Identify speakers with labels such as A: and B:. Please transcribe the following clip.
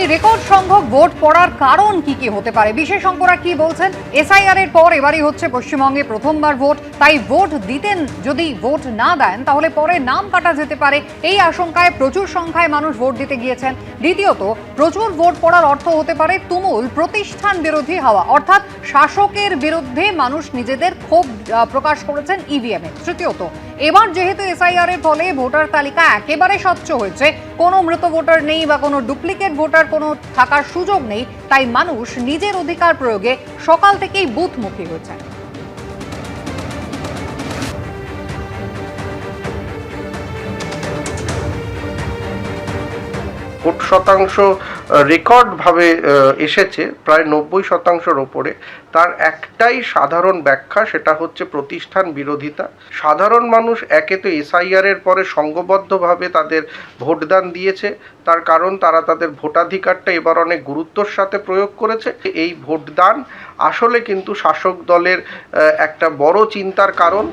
A: এই রেকর্ড সংখ্যক ভোট পড়ার কারণ কি হতে পারে, বিশেষজ্ঞরা কি বলছেন? এসআইআর এর পর এবারই হচ্ছে পশ্চিমবঙ্গে প্রথমবার ভোট, তাই ভোট দিতেন যদি ভোট না দেন তাহলে পরে নাম কাটা যেতে পারে, এই আশঙ্কায় প্রচুর সংখ্যায় মানুষ ভোট দিতে গিয়েছেন। দ্বিতীয়ত, প্রচুর ভোট পড়ার অর্থ হতে পারে তুমুল প্রতিষ্ঠান বিরোধী হাওয়া, অর্থাৎ শাসকের বিরুদ্ধে মানুষ নিজেদের ক্ষোভ প্রকাশ করেছেন ইভিএমে। তৃতীয়ত, এবার যেহেতু এসআইআর এর ফলে ভোটার তালিকা একেবারে স্বচ্ছ হয়েছে, কোনো মৃত ভোটার নেই বা কোনো ডুপ্লিকেট ভোটার কোনো থাকার সুযোগ নেই, তাই মানুষ নিজের অধিকার প্রয়োগে সকাল থেকেই বুথমুখী হয়েছে।
B: ভোট শতাংশ রেকর্ডভাবে এসেছে প্রায় 90% ওপরে। তার একটাই সাধারণ ব্যাখ্যা, সেটা হচ্ছে প্রতিষ্ঠান বিরোধিতা। সাধারণ মানুষ একে তো এসআইআর এর পরে সংঘবদ্ধভাবে তাদের ভোটদান দিয়েছে, তার কারণ তারা তাদের ভোটাধিকারটা এবার অনেক গুরুত্বর সাথে প্রয়োগ করেছে। এই ভোটদান আসলে কিন্তু শাসক দলের একটা বড় চিন্তার কারণ।